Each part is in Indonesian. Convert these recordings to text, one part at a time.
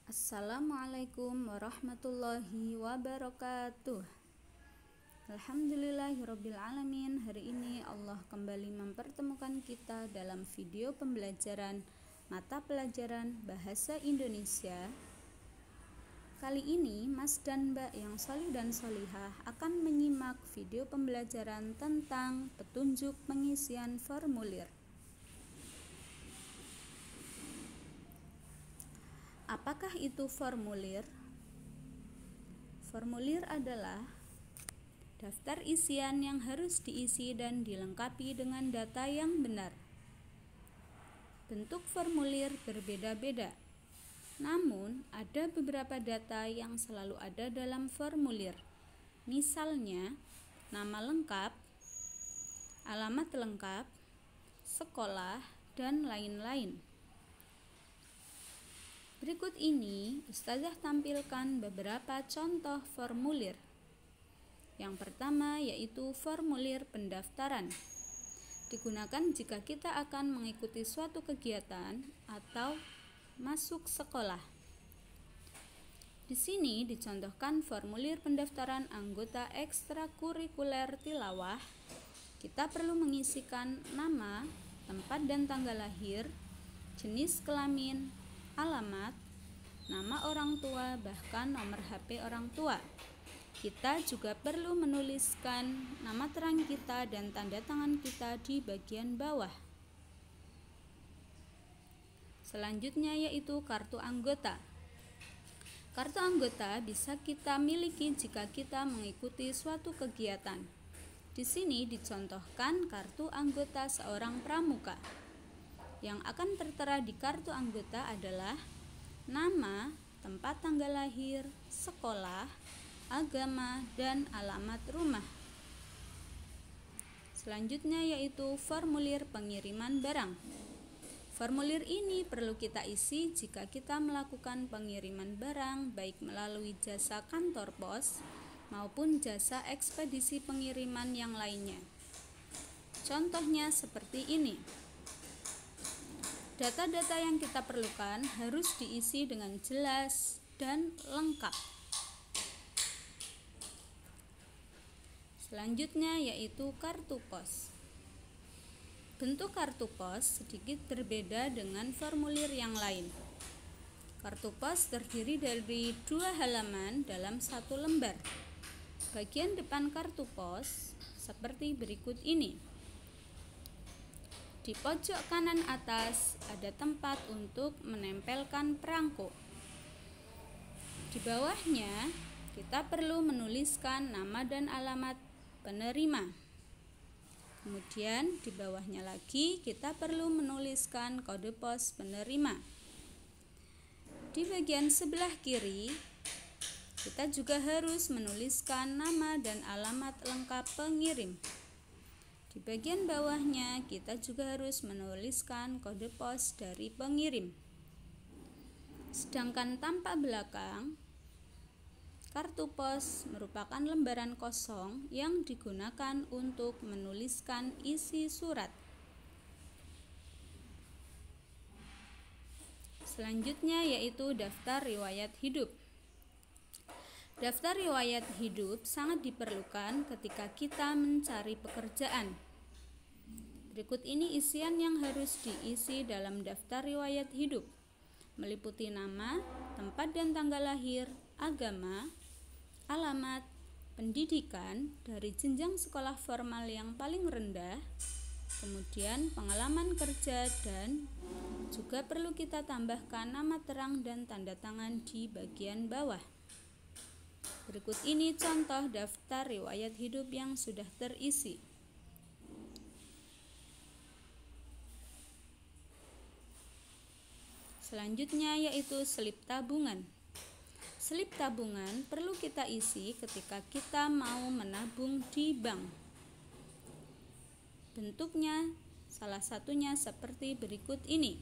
Assalamualaikum warahmatullahi wabarakatuh. Alhamdulillahirrabbilalamin. Hari ini Allah kembali mempertemukan kita dalam video pembelajaran mata pelajaran Bahasa Indonesia. Kali ini Mas dan Mbak yang solih dan solihah akan menyimak video pembelajaran tentang petunjuk pengisian formulir. Apakah itu formulir? Formulir adalah daftar isian yang harus diisi dan dilengkapi dengan data yang benar. Bentuk formulir berbeda-beda, namun ada beberapa data yang selalu ada dalam formulir. Misalnya, nama lengkap, alamat lengkap, sekolah, dan lain-lain. Berikut ini Ustazah tampilkan beberapa contoh formulir. Yang pertama yaitu formulir pendaftaran. Digunakan jika kita akan mengikuti suatu kegiatan atau masuk sekolah. Di sini dicontohkan formulir pendaftaran anggota ekstrakurikuler tilawah. Kita perlu mengisikan nama, tempat dan tanggal lahir, jenis kelamin, alamat, nama orang tua, bahkan nomor HP orang tua. Kita juga perlu menuliskan nama terang kita dan tanda tangan kita di bagian bawah. Selanjutnya yaitu kartu anggota. Kartu anggota bisa kita miliki jika kita mengikuti suatu kegiatan. Di sini dicontohkan kartu anggota seorang pramuka. Yang akan tertera di kartu anggota adalah nama, tempat tanggal lahir, sekolah, agama, dan alamat rumah. Selanjutnya yaitu formulir pengiriman barang. Formulir ini perlu kita isi jika kita melakukan pengiriman barang baik melalui jasa kantor pos maupun jasa ekspedisi pengiriman yang lainnya. Contohnya seperti ini. Data-data yang kita perlukan harus diisi dengan jelas dan lengkap. Selanjutnya yaitu kartu pos. Bentuk kartu pos sedikit berbeda dengan formulir yang lain. Kartu pos terdiri dari 2 halaman dalam 1 lembar. Bagian depan kartu pos seperti berikut ini. Di pojok kanan atas ada tempat untuk menempelkan perangko. Di bawahnya kita perlu menuliskan nama dan alamat penerima. Kemudian di bawahnya lagi kita perlu menuliskan kode pos penerima. Di bagian sebelah kiri kita juga harus menuliskan nama dan alamat lengkap pengirim. Di bagian bawahnya kita juga harus menuliskan kode pos dari pengirim. Sedangkan tampak belakang, kartu pos merupakan lembaran kosong yang digunakan untuk menuliskan isi surat. Selanjutnya yaitu daftar riwayat hidup. Daftar riwayat hidup sangat diperlukan ketika kita mencari pekerjaan. Berikut ini isian yang harus diisi dalam daftar riwayat hidup, meliputi nama, tempat dan tanggal lahir, agama, alamat, pendidikan dari jenjang sekolah formal yang paling rendah, kemudian pengalaman kerja, dan juga perlu kita tambahkan nama terang dan tanda tangan di bagian bawah. Berikut ini contoh daftar riwayat hidup yang sudah terisi. Selanjutnya yaitu slip tabungan. Slip tabungan perlu kita isi ketika kita mau menabung di bank. Bentuknya salah satunya seperti berikut ini.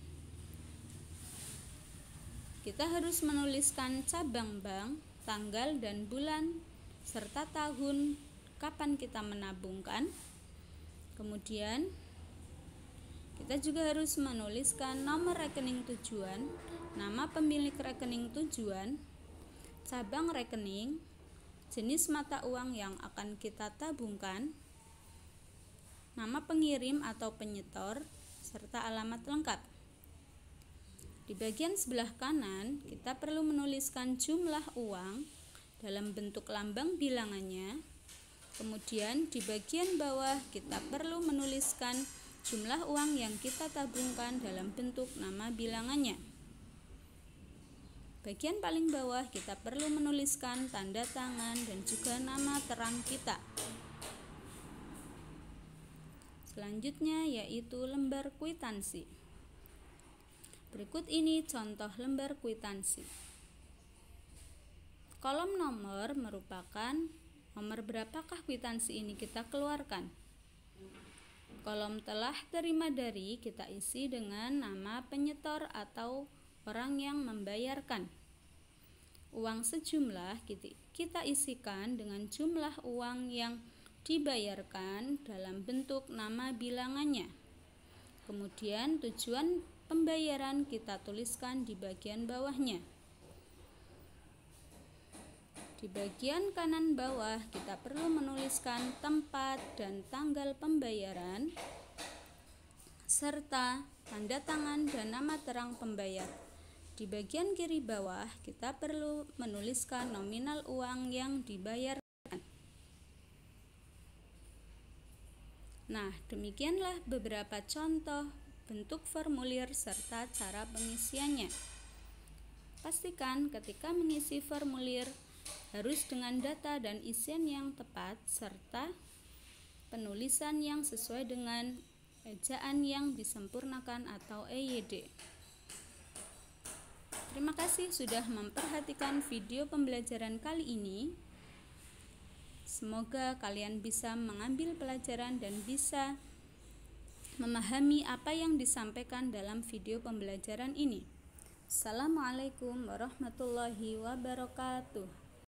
Kita harus menuliskan cabang bank, tanggal dan bulan, serta tahun kapan kita menabungkan. Kemudian Kita juga harus menuliskan nomor rekening tujuan, nama pemilik rekening tujuan, cabang rekening, jenis mata uang yang akan kita tabungkan, nama pengirim atau penyetor, serta alamat lengkap. Di bagian sebelah kanan, kita perlu menuliskan jumlah uang dalam bentuk lambang bilangannya. Kemudian di bagian bawah kita perlu menuliskan jumlah uang yang kita tabungkan dalam bentuk nama bilangannya. Bagian paling bawah kita perlu menuliskan tanda tangan dan juga nama terang kita. Selanjutnya yaitu lembar kwitansi. Berikut ini contoh lembar kwitansi. Kolom nomor merupakan nomor berapakah kwitansi ini kita keluarkan. Kolom telah terima dari kita isi dengan nama penyetor atau orang yang membayarkan. Uang sejumlah kita isikan dengan jumlah uang yang dibayarkan dalam bentuk nama bilangannya. Kemudian tujuan pembayaran kita tuliskan di bagian bawahnya. Di bagian kanan bawah kita perlu menuliskan tempat dan tanggal pembayaran serta tanda tangan dan nama terang pembayar. Di bagian kiri bawah kita perlu menuliskan nominal uang yang dibayarkan. Nah, demikianlah beberapa contoh bentuk formulir serta cara pengisiannya. Pastikan ketika mengisi formulir harus dengan data dan isian yang tepat serta penulisan yang sesuai dengan ejaan yang disempurnakan atau EYD. Terima kasih sudah memperhatikan video pembelajaran kali ini. Semoga kalian bisa mengambil pelajaran dan bisa memahami apa yang disampaikan dalam video pembelajaran ini. Assalamualaikum warahmatullahi wabarakatuh.